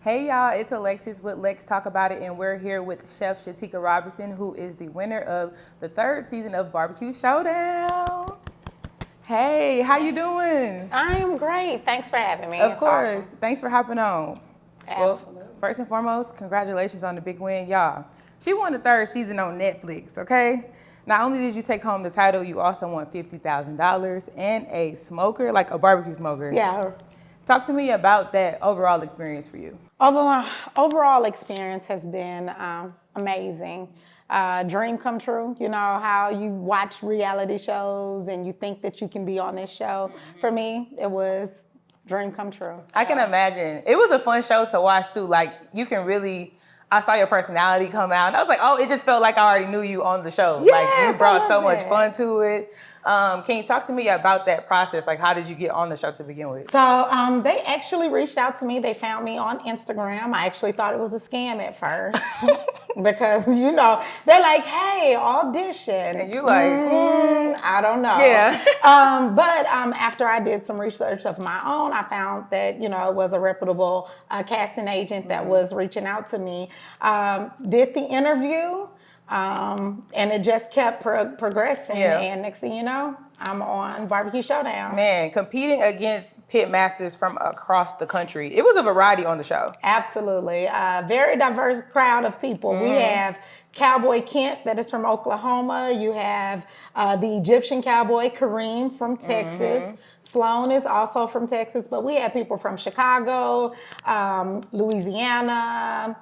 Hey y'all, it's Alexis with Lexx Talk About It, and we're here with Chef Shaticka Robinson, who is the winner of the 3rd season of Barbecue Showdown. Hey, how you doing? I am great. Thanks for having me. Of course. Awesome. Thanks for hopping on. Absolutely. Well, first and foremost, congratulations on the big win, y'all. She won the 3rd season on Netflix, okay? Not only did you take home the title, you also won $50,000 and a smoker, like a barbecue smoker. Yeah. Talk to me about that overall experience for you. Overall experience has been amazing. Dream come true. You know how you watch reality shows and you think that you can be on this show. For me, it was dream come true. I can imagine. It was a fun show to watch too. Like you can really, I saw your personality come out. And I was like, oh, it just felt like I already knew you on the show. Yes, like you brought I so love much that. fun to it. Can you talk to me about that process? Like, how did you get on the show to begin with? So they actually reached out to me. They found me on Instagram. I actually thought it was a scam at first because, you know, they're like, hey, audition. And you like, I don't know. Yeah. But after I did some research of my own, I found that, you know, it was a reputable casting agent that was reaching out to me. Did the interview. And it just kept progressing. Yeah. And next thing you know, I'm on Barbecue Showdown. Man, competing against pit masters from across the country. It was a variety on the show. Absolutely. Very diverse crowd of people. We have Cowboy Kent that is from Oklahoma. You have the Egyptian cowboy Kareem from Texas. Sloan is also from Texas, but we have people from Chicago, Louisiana,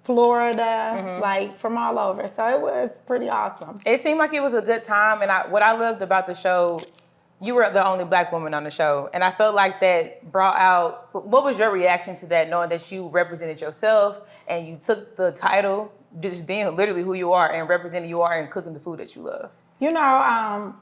Florida, like from all over. So it was pretty awesome. It seemed like it was a good time, and what I loved about the show, you were the only Black woman on the show, and I felt like that brought out, what was your reaction to that, knowing that you represented yourself and you took the title, just being literally who you are and representing you are and cooking the food that you love? You know,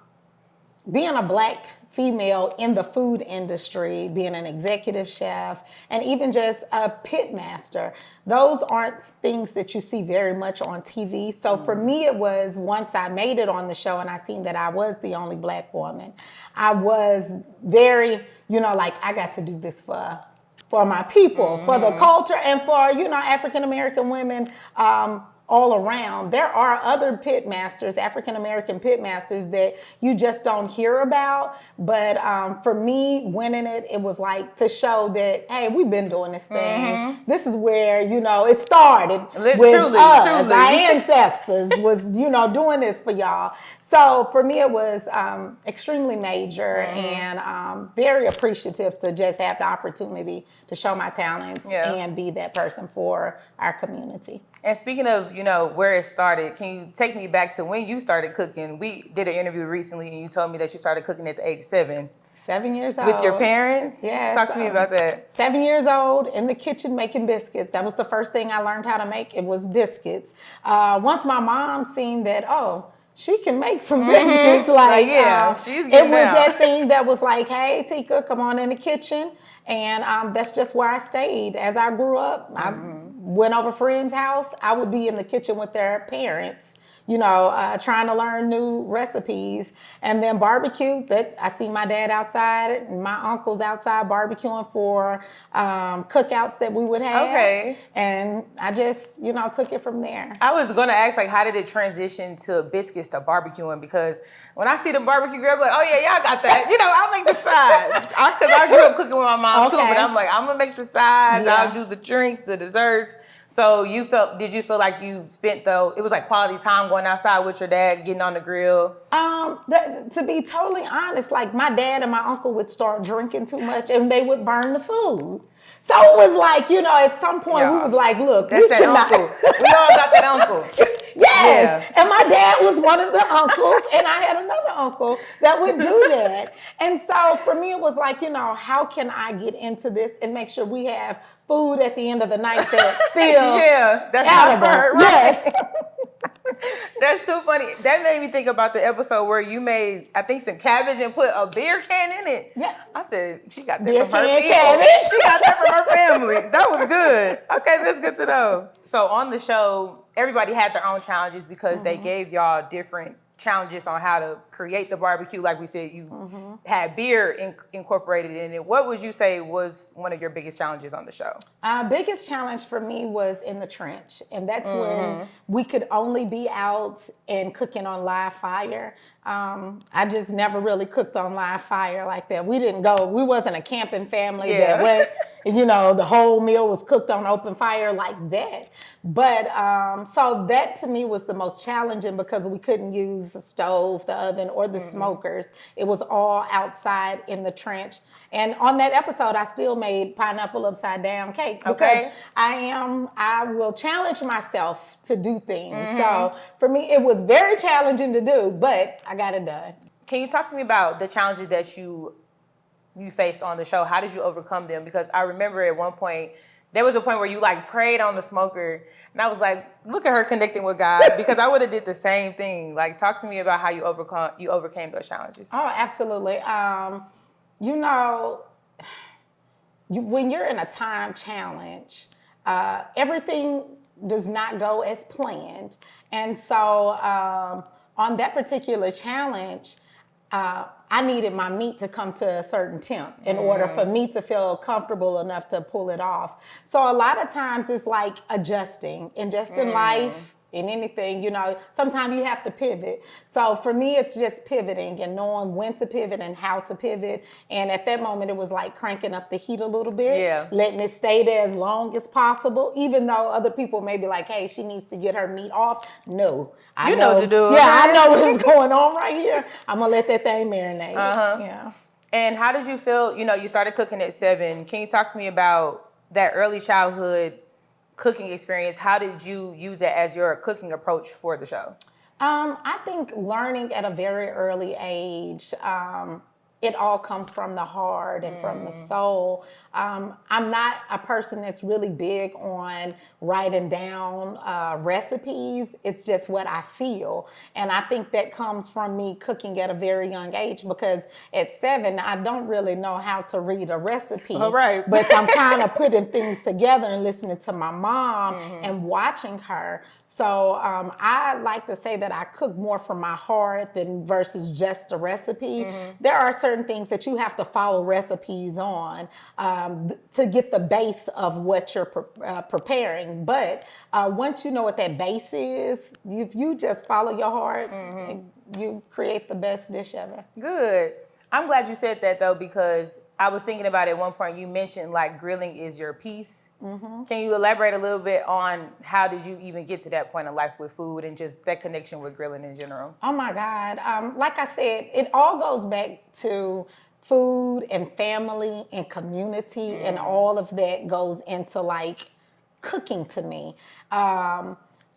being a Black female in the food industry, being an executive chef, and even just a pit master, those aren't things that you see very much on TV. So for me, it was once I made it on the show and I seen that I was the only Black woman, I was very, you know, like I got to do this for my people, for the culture, and for, you know, African-American women, all around. There are other pit masters, African-American pit masters that you just don't hear about. But for me, winning it, it was like to show that, hey, we've been doing this thing. This is where, you know, it started with Truly. Our ancestors was, you know, doing this for y'all. So for me, it was extremely major and very appreciative to just have the opportunity to show my talents and be that person for our community. And speaking of, you know, where it started, can you take me back to when you started cooking? We did an interview recently and you told me that you started cooking at the age of 7. 7 years old. With your parents? Yes. Talk to me about that. 7 years old in the kitchen making biscuits. That was the first thing I learned how to make. It was biscuits. Once my mom seen that, oh, she can make some biscuits. Like, she's getting it was out. that thing that was like, hey, Tika, come on in the kitchen. And that's just where I stayed. As I grew up, I went over friends' house. I would be in the kitchen with their parents, you know, trying to learn new recipes. And then barbecue, that I see my dad outside and my uncles outside barbecuing for cookouts that we would have. Okay. And I just, you know, took it from there. I was going to ask, like, how did it transition to biscuits to barbecuing? Because when I see the barbecue grill, I'm like, oh, yeah, y'all got that. You know, I'll make the sides. Because I grew up cooking with my mom, too. But I'm like, I'm going to make the sides. Yeah. I'll do the drinks, the desserts. So did you feel like you spent, though, it was like quality time going outside with your dad, getting on the grill? To be totally honest, like my dad and my uncle would start drinking too much and they would burn the food. So it was like, you know, at some point we was like, look, that's that uncle. We all got that uncle. Yes. Yeah. And my dad was one of the uncles and I had another uncle that would do that. And so for me, it was like, you know, how can I get into this and make sure we have food at the end of the night that's still that's edible. Not burnt, right? Yes. That's too funny. That made me think about the episode where you made, I think, some cabbage and put a beer can in it. Yeah. I said, she got that Beer from her can people. cabbage. She got that from her family. That was good. Okay, that's good to know. So on the show, everybody had their own challenges because they gave y'all different challenges on how to create the barbecue. Like we said, you had beer incorporated in it. What would you say was one of your biggest challenges on the show? Biggest challenge for me was in the trench. And that's when we could only be out and cooking on live fire. I just never really cooked on live fire like that. We wasn't a camping family that went, the whole meal was cooked on open fire like that. But so that to me was the most challenging because we couldn't use the stove, the oven, or the smokers. It was all outside in the trench. And on that episode, I still made pineapple upside down cake because I will challenge myself to do things. So for me, it was very challenging to do, but I got it done. Can you talk to me about the challenges that you faced on the show? How did you overcome them? Because I remember at one point, there was a point where you like prayed on the smoker, and I was like, look at her connecting with God, because I would have did the same thing. Like, talk to me about how you overcame those challenges. Oh, absolutely. When you're in a time challenge, everything does not go as planned. And so on that particular challenge, I needed my meat to come to a certain temp in order for me to feel comfortable enough to pull it off. So a lot of times it's like adjusting, and just in life, in anything, sometimes you have to pivot. So for me, it's just pivoting and knowing when to pivot and how to pivot. And at that moment, it was like cranking up the heat a little bit, letting it stay there as long as possible, even though other people may be like, hey, she needs to get her meat off. No. I know what to do. Yeah, I know what's going on right here. I'm going to let that thing marinate. Yeah. And how did you feel, you started cooking at 7. Can you talk to me about that early childhood cooking experience? How did you use that as your cooking approach for the show? I think learning at a very early age, it all comes from the heart and from the soul. I'm not a person that's really big on writing down recipes. It's just what I feel. And I think that comes from me cooking at a very young age, because at 7, I don't really know how to read a recipe. All right. But I'm kind of putting things together and listening to my mom and watching her. So I like to say that I cook more from my heart than versus just a recipe. There are certain things that you have to follow recipes on to get the base of what you're preparing. But once you know what that base is, if you just follow your heart, you create the best dish ever. Good. I'm glad you said that, though, because I was thinking about it at one point. You mentioned like grilling is your piece. Can you elaborate a little bit on how did you even get to that point in life with food and just that connection with grilling in general? Oh my God. Like I said, it all goes back to food and family and community, and all of that goes into like cooking to me.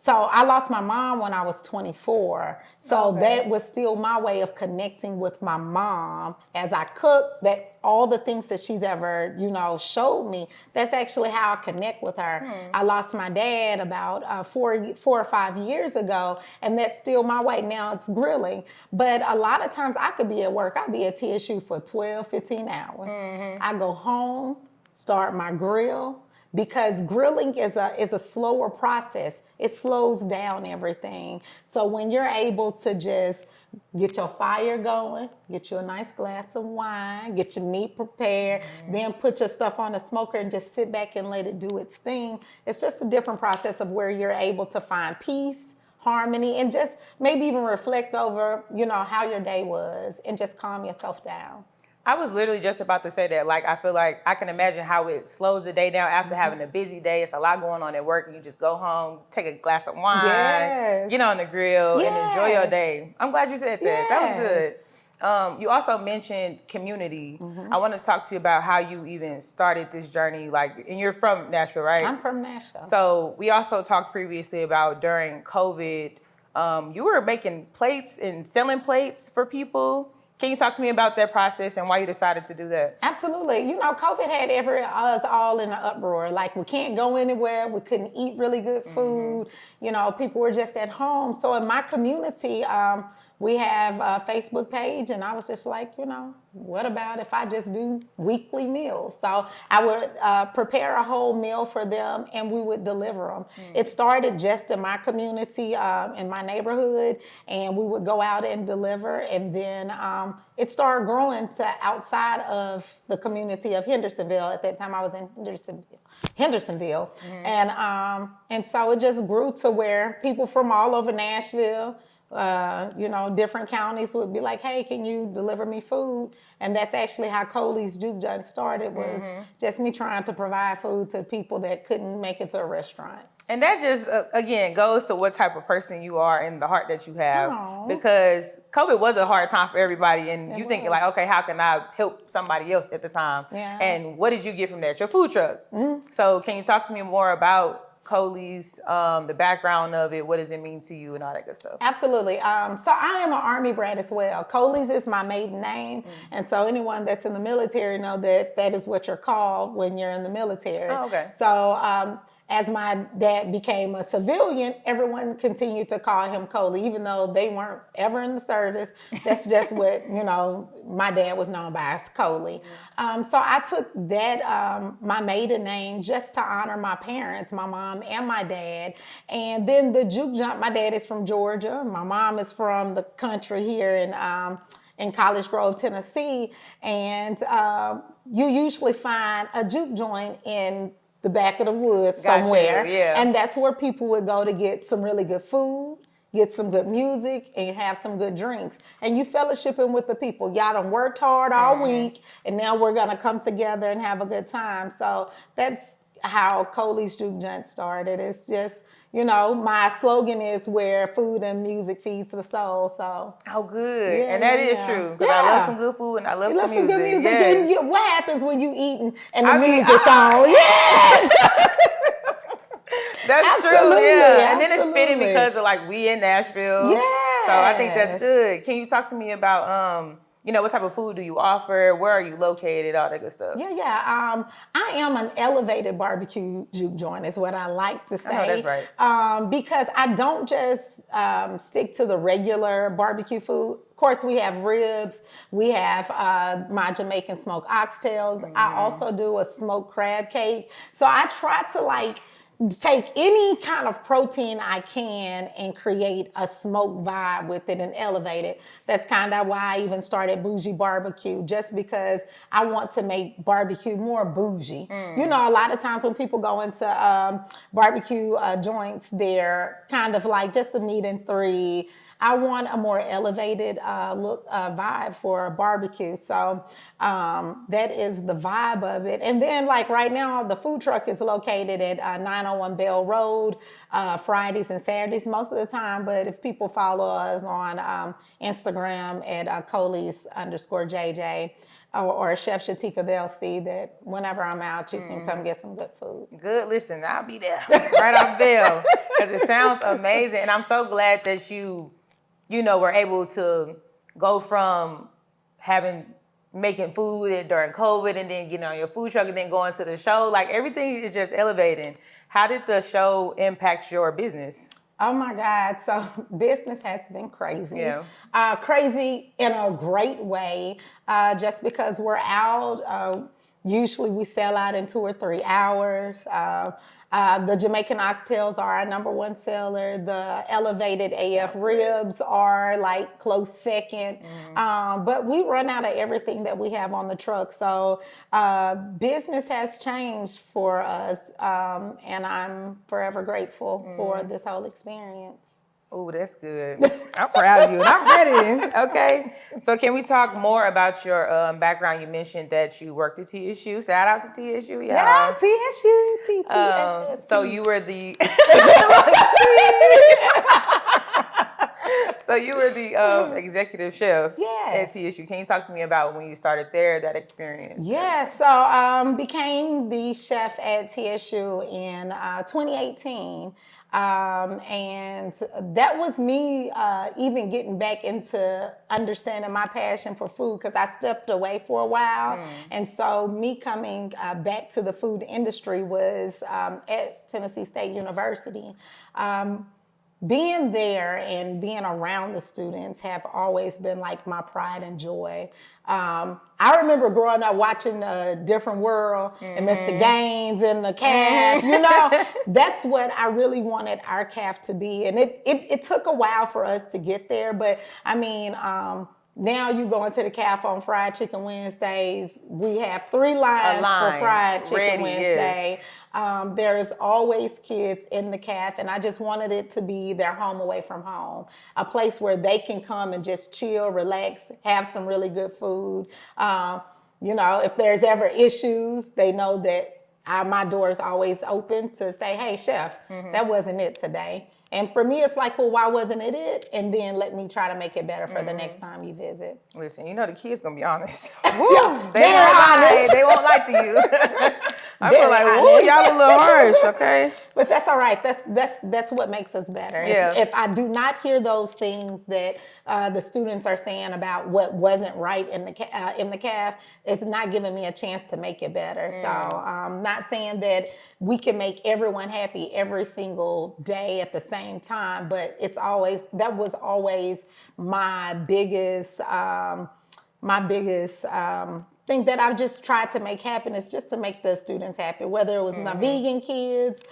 So I lost my mom when I was 24. So that was still my way of connecting with my mom as I cooked. That all the things that she's ever, showed me, that's actually how I connect with her. I lost my dad about 4 or 5 years ago, and that's still my way. Now it's grilling. But a lot of times I could be at work. I'd be at TSU for 12, 15 hours. I go home, start my grill, because grilling is a slower process. It slows down everything. So when you're able to just get your fire going, get you a nice glass of wine, get your meat prepared, then put your stuff on the smoker and just sit back and let it do its thing, it's just a different process of where you're able to find peace, harmony, and just maybe even reflect over, how your day was and just calm yourself down. I was literally just about to say that. Like, I feel like I can imagine how it slows the day down after having a busy day. It's a lot going on at work, and you just go home, take a glass of wine, get on the grill, and enjoy your day. I'm glad you said that. That was good. You also mentioned community. I want to talk to you about how you even started this journey. And you're from Nashville, right? I'm from Nashville. So we also talked previously about during COVID, you were making plates and selling plates for people. Can you talk to me about that process and why you decided to do that? Absolutely. COVID had us all in an uproar. Like, we can't go anywhere. We couldn't eat really good food. People were just at home. So in my community, we have a Facebook page, and I was just like, what about if I just do weekly meals? So I would prepare a whole meal for them, and we would deliver them. It started just in my community, in my neighborhood, and we would go out and deliver, and then it started growing to outside of the community of Hendersonville. At that time, I was in Hendersonville, and so it just grew to where people from all over Nashville, different counties would be like, hey, can you deliver me food? And that's actually how Coley's Juke Junt started, was just me trying to provide food to people that couldn't make it to a restaurant. And that just, again, goes to what type of person you are and the heart that you have. Aww. Because COVID was a hard time for everybody. And you thinking like, okay, how can I help somebody else at the time? Yeah. And what did you get from that? Your food truck. So can you talk to me more about Coley's, the background of it? What does it mean to you and all that good stuff? Absolutely. So I am an Army brat as well. Coley's is my maiden name. And so anyone that's in the military know that that is what you're called when you're in the military. Oh, okay. So as my dad became a civilian, everyone continued to call him Coley, even though they weren't ever in the service. That's just what, my dad was known by as Coley. So I took that, my maiden name, just to honor my parents, my mom and my dad. And then the Juke Junt, my dad is from Georgia. My mom is from the country here in College Grove, Tennessee. And you usually find a juke joint in the back of the woods somewhere. Yeah. And that's where people would go to get some really good food, get some good music, and have some good drinks. And you fellowshipping with the people. Y'all done worked hard all week, and now we're gonna come together and have a good time. So that's how Coley's Juke Junt started. It's just, my slogan is where food and music feeds the soul. So Oh, good. And that is true. Because I love some good food and I love some music. Good music. Yes. And what happens when you eating and the music on? Yes! That's true, yeah. And then it's fitting because of we in Nashville. Yes. So I think that's good. Can you talk to me about what type of food do you offer? Where are you located? All that good stuff. Yeah. I am an elevated barbecue juke joint, is what I like to say. Oh, that's right. Because I don't just stick to the regular barbecue food. Of course, we have ribs. We have my Jamaican smoked oxtails. I also do a smoked crab cake. So I try to take any kind of protein I can and create a smoke vibe with it and elevate it. That's kind of why I even started Bougie Barbecue, just because I want to make barbecue more bougie. A lot of times when people go into barbecue joints, they're kind of like just a meat and three. I want a more elevated vibe for a barbecue. So that is the vibe of it. And then right now, the food truck is located at 901 Bell Road, Fridays and Saturdays most of the time. But if people follow us on Instagram at Coley's_JJ or Chef Shaticka, they'll see that whenever I'm out, you can come get some good food. Good. Listen, I'll be there right off Bell, because it sounds amazing. And I'm so glad that you were able to go from making food during COVID and then getting on your food truck and then going to the show. Everything is just elevating. How did the show impact your business? Oh my God. So business has been crazy. Yeah. Crazy in a great way, just because we're out. Usually we sell out in 2 or 3 hours. The Jamaican oxtails are our #1 seller. The elevated AF ribs are close second. But we run out of everything that we have on the truck. So business has changed for us. And I'm forever grateful for this whole experience. Oh, that's good. I'm proud of you, and I'm ready. Okay. So can we talk more about your background? You mentioned that you worked at TSU. Shout out to TSU, y'all. Yeah, TSU. TSU. So you were the executive chef at TSU. Can you talk to me about when you started there, that experience? Yeah, so became the chef at TSU in 2018. And that was me even getting back into understanding my passion for food, because I stepped away for a while. And so me coming back to the food industry was at Tennessee State University. being there and being around the students have always been like my pride and joy. I remember growing up watching A Different World and Mr. Gaines and the calf, that's what I really wanted our calf to be. And it took a while for us to get there, but I mean, now you go into the calf on Fried Chicken Wednesdays. We have 3 lines for Fried Chicken Wednesday. Yes. There's always kids in the calf, and I just wanted it to be their home away from home, a place where they can come and just chill, relax, have some really good food. If there's ever issues, they know that my door is always open to say, hey, chef, that wasn't it today. And for me, it's like, well, why wasn't it? And then let me try to make it better for the next time you visit. Listen, the kids gonna be honest. They won't lie. They won't lie to you. I feel like, woo, y'all a little harsh, okay? But that's all right. That's what makes us better. Yeah. If I do not hear those things that the students are saying about what wasn't right in the calf, it's not giving me a chance to make it better. So I'm not saying that we can make everyone happy every single day at the same time, but that was always my biggest thing that I've just tried to make happen, is just to make the students happy, whether it was my vegan kids,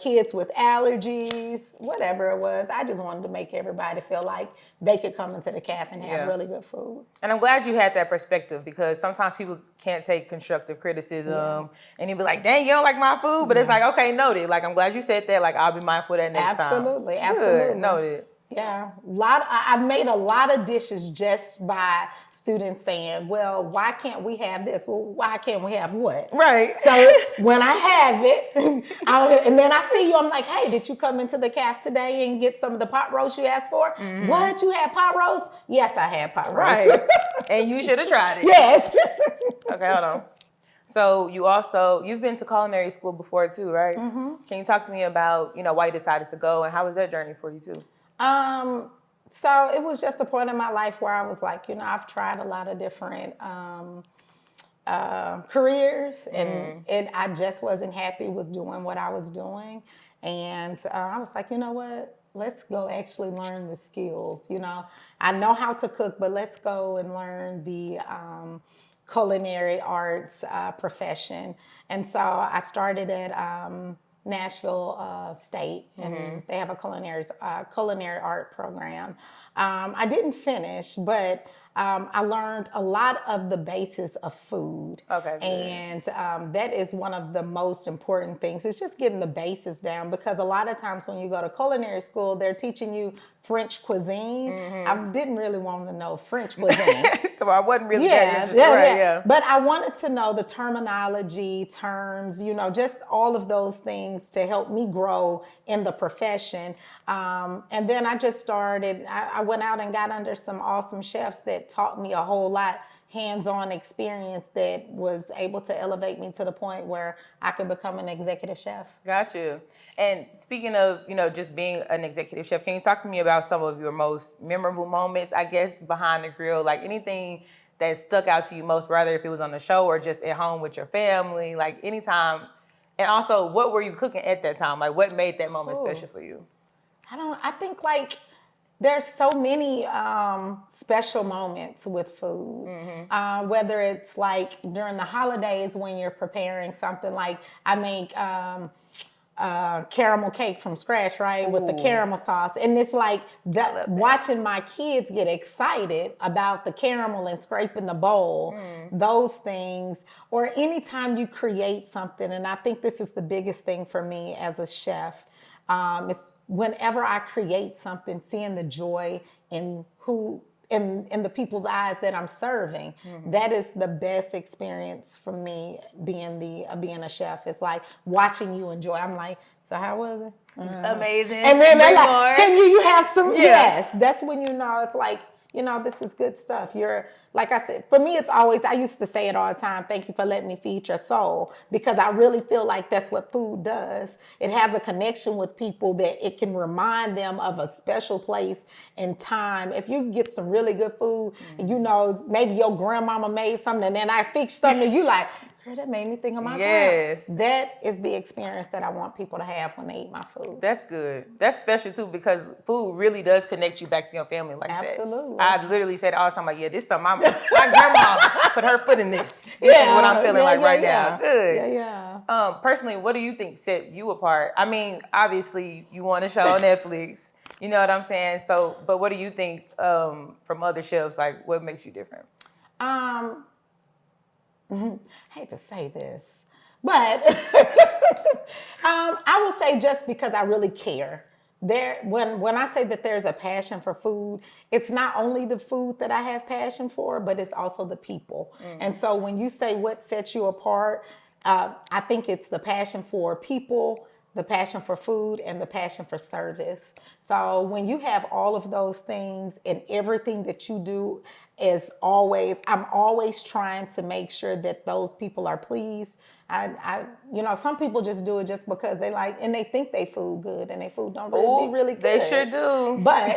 kids with allergies, whatever it was. I just wanted to make everybody feel like they could come into the calf and have really good food. And I'm glad you had that perspective, because sometimes people can't take constructive criticism and you'll be like, dang, you don't like my food? But it's like, okay, noted. Like, I'm glad you said that. Like, I'll be mindful of that next time. Absolutely. Good, noted. Yeah, I've made a lot of dishes just by students saying, well, why can't we have this? Well, why can't we have what? Right. So when I have it, and then I see you, I'm like, hey, did you come into the calf today and get some of the pot roast you asked for? What, you had pot roast? Yes, I had pot roast. Right. And you should have tried it. Yes. Okay, hold on. So you've been to culinary school before too, right? Can you talk to me about, why you decided to go, and how was that journey for you too? So it was just a point in my life where I was like, I've tried a lot of different careers, and I just wasn't happy with doing what I was doing. And I was like, you know what? Let's go actually learn the skills. I know how to cook, but let's go and learn the culinary arts profession. And so I started at Nashville State, and they have a culinary art program. I didn't finish, but I learned a lot of the basis of food. Okay. Good. And that is one of the most important things. It's just getting the basis down, because a lot of times when you go to culinary school, they're teaching you French cuisine. I didn't really want to know French cuisine. So I wasn't really that interested. Yeah. But I wanted to know the terminology, terms, just all of those things to help me grow in the profession. And then I just started, I went out and got under some awesome chefs that taught me a whole lot, hands-on experience that was able to elevate me to the point where I could become an executive chef. Got you. And speaking of, just being an executive chef, can you talk to me about some of your most memorable moments, I guess, behind the grill? Like anything that stuck out to you most, whether if it was on the show or just at home with your family, like anytime. And also, what were you cooking at that time? Like, what made that moment special for you? I think like there's so many special moments with food, whether it's like during the holidays when you're preparing something, like I make caramel cake from scratch, right? With the caramel sauce. And it's like that, watching my kids get excited about the caramel and scraping the bowl, those things. Or anytime you create something, and I think this is the biggest thing for me as a chef, it's whenever I create something, seeing the joy in in the people's eyes that I'm serving. That is the best experience for me, being a chef. It's like watching you enjoy. I'm like, so how was it? Amazing. And then they're like, more. can you have some? Yeah. Yes. That's when it's like, this is good stuff. Like I said, for me, it's always, I used to say it all the time, thank you for letting me feed your soul, because I really feel like that's what food does. It has a connection with people that it can remind them of a special place and time. If you get some really good food, and maybe your grandmama made something and then I fixed something, and you like, Girl, that made me think of my Yes. grandma. That is the experience that I want people to have when they eat my food. That's good. That's special too, because food really does connect you back to your family like Absolutely. that. I literally said all the time, like, yeah, this is something my grandma put her foot in this. This is what I'm feeling right now. Good. Yeah. Personally, what do you think set you apart? I mean, obviously you want a show on Netflix. You know what I'm saying? So, but what do you think from other chefs? Like, what makes you different? I hate to say this, but I would say just because I really care. When I say that there's a passion for food, it's not only the food that I have passion for, but it's also the people. And so when you say what sets you apart, I think it's the passion for people, the passion for food, and the passion for service. So when you have all of those things and everything that you do I'm always trying to make sure that those people are pleased. Some people just do it just because they like, and they think they food good, and they food don't really be really good. They sure do. But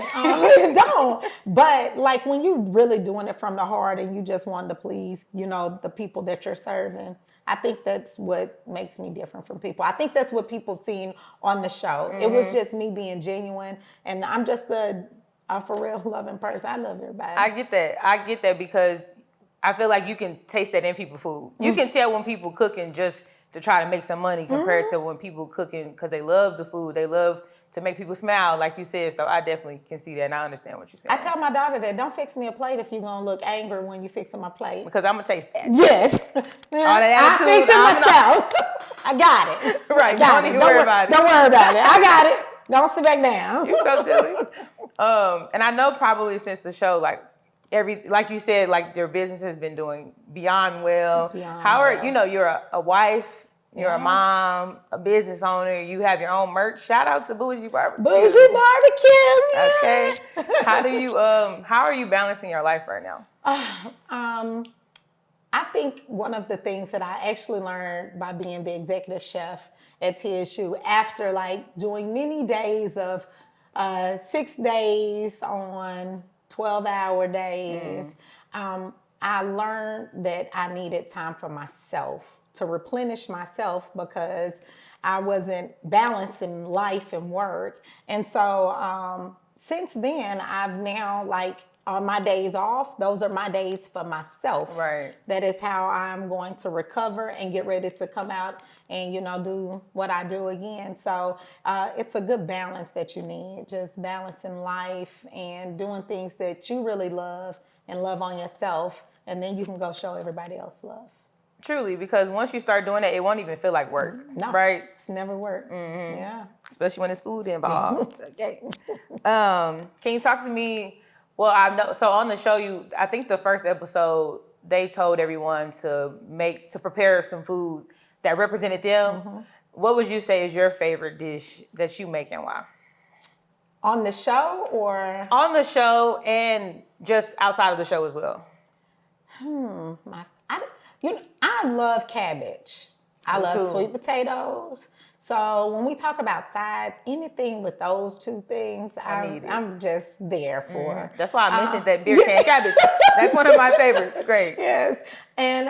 don't. But like when you're really doing it from the heart and you just want to please, the people that you're serving, I think that's what makes me different from people. I think that's what people seen on the show. It was just me being genuine, and I'm just a for real loving person. I love everybody. I get that because I feel like you can taste that in people's food. You can tell when people cooking just to try to make some money compared to when people cooking because they love the food. They love to make people smile, like you said. So I definitely can see that, and I understand what you're saying. I tell my daughter that don't fix me a plate if you're going to look angry when you're fixing my plate. Because I'm going to taste that. Yes. All that attitude. I fix it myself. I got it. Right. Don't even worry about it. Don't worry about it. I got it. Don't sit back down. You're so silly. And I know probably since the show, like you said, like your business has been doing beyond well. You're a wife, you're a mom, a business owner, you have your own merch. Shout out to Bougie Barbecue. Bougie Barbecue. Okay. How are you balancing your life right now? I think one of the things that I actually learned by being the executive chef at TSU after like doing many days of 6 days on 12-hour days, I learned that I needed time for myself to replenish myself because I wasn't balancing life and work. And so since then, I've now on my days off, those are my days for myself. Right. That is how I'm going to recover and get ready to come out and, do what I do again. So it's a good balance that you need, just balancing life and doing things that you really love and love on yourself. And then you can go show everybody else love. Truly, because once you start doing that, it won't even feel like work. No, right? It's never work. Yeah. Especially when it's food involved. Okay. Can you talk to me? Well, I know. So on the show, I think the first episode, they told everyone to prepare some food that represented them. What would you say is your favorite dish that you make and why? On the show or? On the show and just outside of the show as well. I love cabbage. I love sweet potatoes. So when we talk about sides, anything with those two things, I'm just there for. That's why I mentioned that beer can cabbage. That's one of my favorites. Great. Yes. And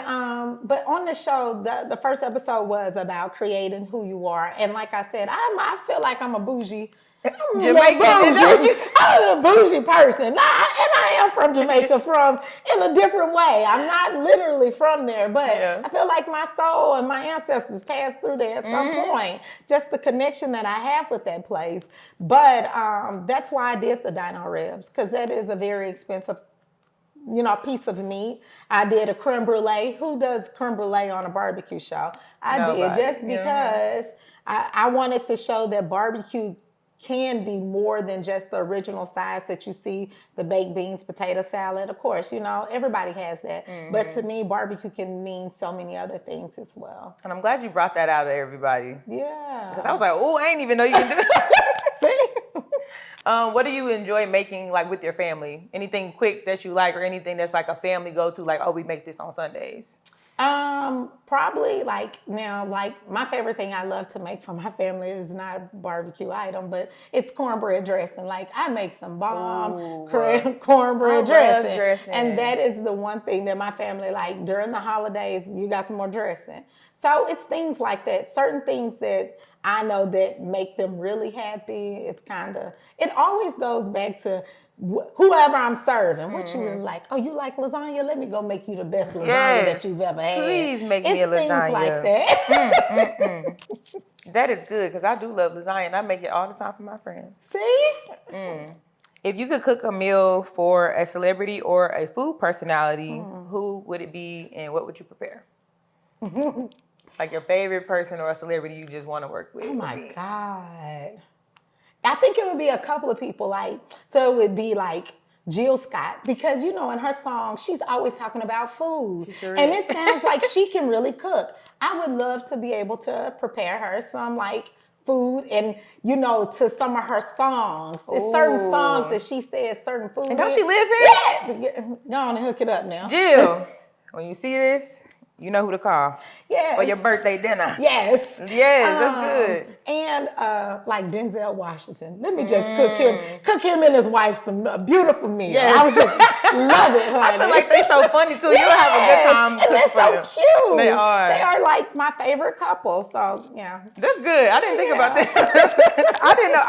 but on the show, the first episode was about creating who you are. And like I said, I feel like I'm a bougie. Jamaican. I'm a bougie person. And I am from Jamaica in a different way. I'm not literally from there, but I feel like my soul and my ancestors passed through there at some point. Just the connection that I have with that place. But that's why I did the dino ribs, because that is a very expensive piece of meat. I did a creme brulee. Who does creme brulee on a barbecue show? Nobody. Did just because I wanted to show that barbecue can be more than just the original size that you see, the baked beans, potato salad. Of course, everybody has that. But to me, barbecue can mean so many other things as well. And I'm glad you brought that out to everybody. Yeah. Because I was like, oh, I ain't even know you can do that. See? What do you enjoy making with your family? Anything quick that you like or anything that's like a family go-to, like, oh, we make this on Sundays? Probably like now, like my favorite thing I love to make for my family is not a barbecue item, but it's cornbread dressing. Like I make some bomb Ooh, cornbread I love dressing. dressing. And that is the one thing that my family like during the holidays, you got some more dressing. So it's things like that, certain things that I know that make them really happy. It's kind of, it always goes back to whoever I'm serving. What you really like? Oh, you like lasagna? Let me go make you the best lasagna that you've ever had. Please make me It's a lasagna. things like that. That is good because I do love lasagna and I make it all the time for my friends. See? If you could cook a meal for a celebrity or a food personality, who would it be and what would you prepare? Like your favorite person or a celebrity you just want to work with. Oh my God. I think it would be a couple of people like, so it would be like Jill Scott, because you know in her song, she's always talking about food. Sure and is. it sounds like she can really cook. I would love to be able to prepare her some like food and you know to some of her songs. It's certain songs that she says certain food. And don't she live here? Yeah. Go on and hook it up now. Jill, when you see this, you know who to call. Yes. For your birthday dinner. Yes. Yes, that's good. And like Denzel Washington. Let me just cook him and his wife some beautiful meal. Yes. I would just love it, honey. I feel like they so funny too. You'll have a good time. And they're so cute. They are. They are like my favorite couple. So yeah. That's good. I didn't think about that.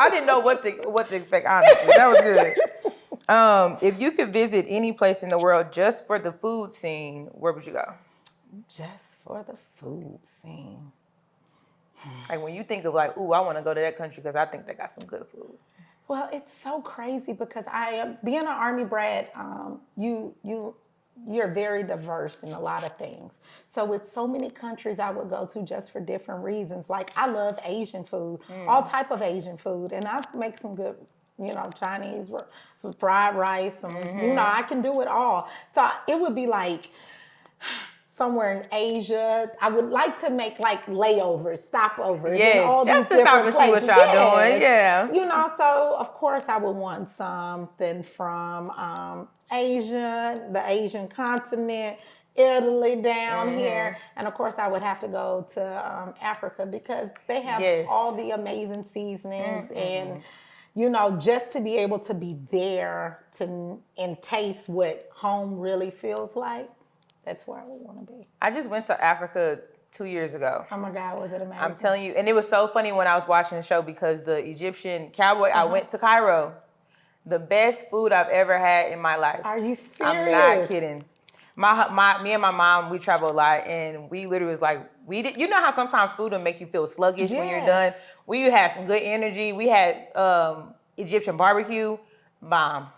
I didn't know what to expect, honestly. That was good. If you could visit any place in the world just for the food scene, where would you go? Just for the food scene. Like when you think of like, ooh, I want to go to that country because I think they got some good food. Well, it's so crazy because I am being an Army brat. You're very diverse in a lot of things. So with so many countries I would go to just for different reasons. Like I love Asian food, all type of Asian food, and I make some good, you know, Chinese fried rice. You know, I can do it all. So it would be like somewhere in Asia. I would like to make like layovers, stopovers, Yes, in all just these to stop different and see places. what y'all doing. Yeah. You know, so of course I would want something from Asia, the Asian continent, Italy down here, and of course I would have to go to Africa because they have all the amazing seasonings and. You know, just to be able to be there and taste what home really feels like. That's where I would want to be. I just went to Africa 2 years ago. Oh my God, was it amazing? I'm telling you, and it was so funny when I was watching the show because the Egyptian cowboy, I went to Cairo. The best food I've ever had in my life. Are you serious? I'm not kidding. Me and my mom, we travel a lot, and we literally was like, you know how sometimes food will make you feel sluggish when you're done? We had some good energy. We had Egyptian barbecue, bomb.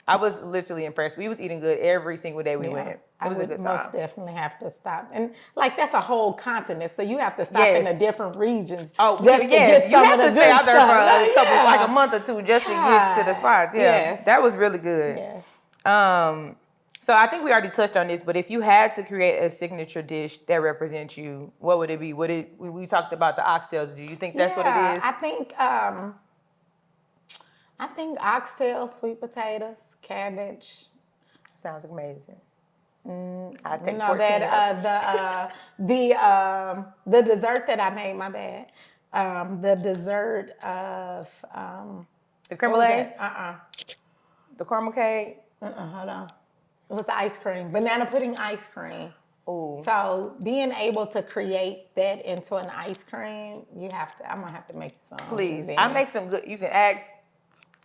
I was literally impressed. We was eating good every single day we went. It was a good time. I most definitely have to stop. And like that's a whole continent, so you have to stop in the different regions. Oh, just to get you have to stay out there for a couple, like a month or two just to get to the spots. Yeah, that was really good. Yes. So I think we already touched on this, but if you had to create a signature dish that represents you, what would it be? We talked about the oxtails. Do you think that's what it is? I think oxtails, sweet potatoes, cabbage. Sounds amazing. I take You know 14 that the dessert that I made. My bad. The dessert of the creme brulee. The caramel cake. Hold on. It was ice cream, banana pudding ice cream. Ooh. So being able to create that into an ice cream, I'm gonna have to make some. Please, I make some good. You can ask.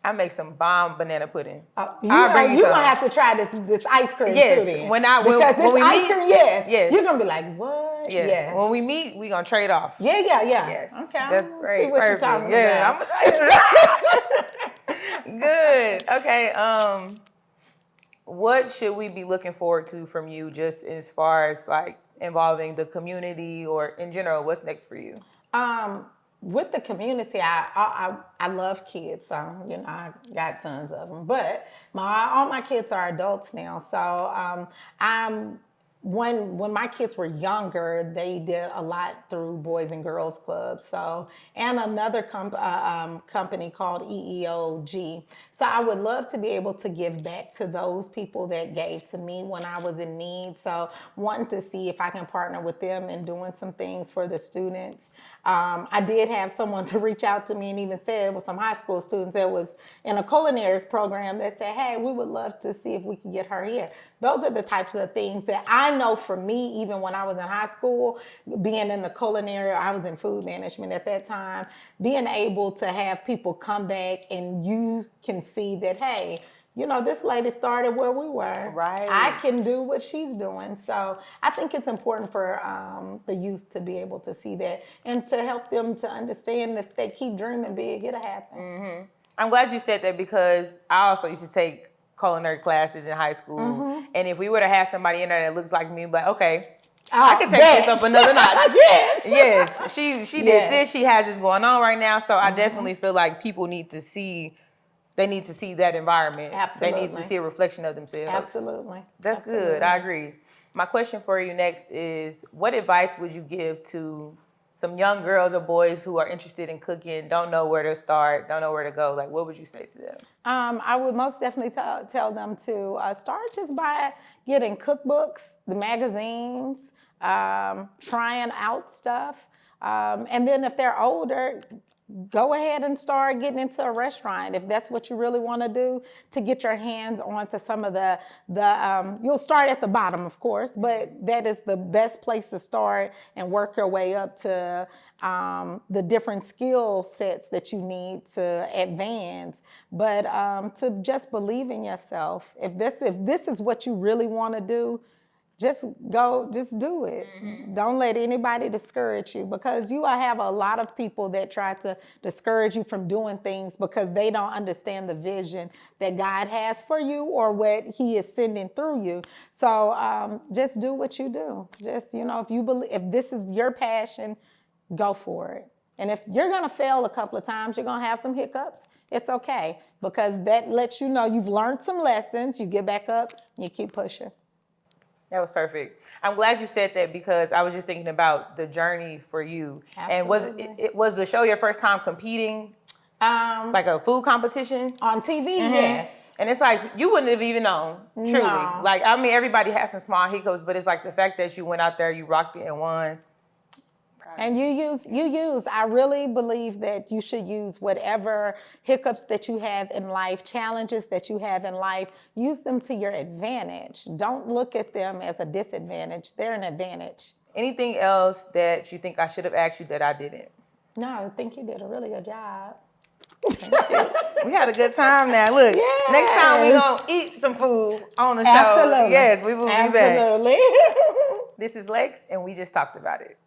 I make some bomb banana pudding. You're gonna have to try this ice cream too. Then. When we ice meet, cream, you're gonna be like, what? Yes. When we meet, we gonna trade off. Yeah. Yes. Okay. That's great. See what you're talking about. Good. Okay. What should we be looking forward to from you, just as far as like involving the community or in general? What's next for you? With the community, I love kids, so you know I got tons of them. But all my kids are adults now, so I'm when my kids were younger, they did a lot through Boys and Girls Club. So, and another company called EEOG. So I would love to be able to give back to those people that gave to me when I was in need. So wanting to see if I can partner with them in doing some things for the students. I did have someone to reach out to me and even said it was some high school students that was in a culinary program that said, hey, we would love to see if we could get her here. Those are the types of things that I know for me, even when I was in high school, being in the culinary, I was in food management at that time, being able to have people come back and you can see that, hey, you know, this lady started where we were. Right. I can do what she's doing. So I think it's important for the youth to be able to see that and to help them to understand that if they keep dreaming big, it'll happen. Mm-hmm. I'm glad you said that because I also used to take culinary classes in high school. Mm-hmm. And if we would have had somebody in there that looks like me, but okay, Oh, I can take this up another notch. Yes. Yes, she did Yes. this. She has this going on right now. So I definitely feel like people need to see. They need to see that environment. Absolutely. They need to see a reflection of themselves. Absolutely. That's Absolutely. good. I agree. My question for you next is, what advice would you give to some young girls or boys who are interested in cooking, don't know where to start, don't know where to go? Like, what would you say to them? I would most definitely tell them to start just by getting cookbooks, the magazines, trying out stuff. And then if they're older, go ahead and start getting into a restaurant if that's what you really want to do, to get your hands onto some of the you'll start at the bottom, of course, but that is the best place to start and work your way up to the different skill sets that you need to advance. But to just believe in yourself. If this is what you really want to do, just do it. Mm-hmm. Don't let anybody discourage you, because you will have a lot of people that try to discourage you from doing things because they don't understand the vision that God has for you or what He is sending through you. So just do what you do. Just, you know, if you believe, if this is your passion, go for it. And if you're gonna fail a couple of times, you're gonna have some hiccups, it's okay, because that lets you know you've learned some lessons, you get back up, and you keep pushing. That was perfect. I'm glad you said that because I was just thinking about the journey for you. Absolutely. And was the show your first time competing? Like a food competition? On TV, Mm-hmm. Yes. And it's like, you wouldn't have even known, truly. No. Like, I mean, everybody has some small hiccups, but it's like the fact that you went out there, you rocked it and won. And you use, I really believe that you should use whatever hiccups that you have in life, challenges that you have in life, use them to your advantage. Don't look at them as a disadvantage. They're an advantage. Anything else that you think I should have asked you that I didn't? No, I think you did a really good job. We had a good time now. Look, Yes. Next time we're going to eat some food on the show. Absolutely. Yes, we will be back. Absolutely. This is Lexx, and we just talked about it.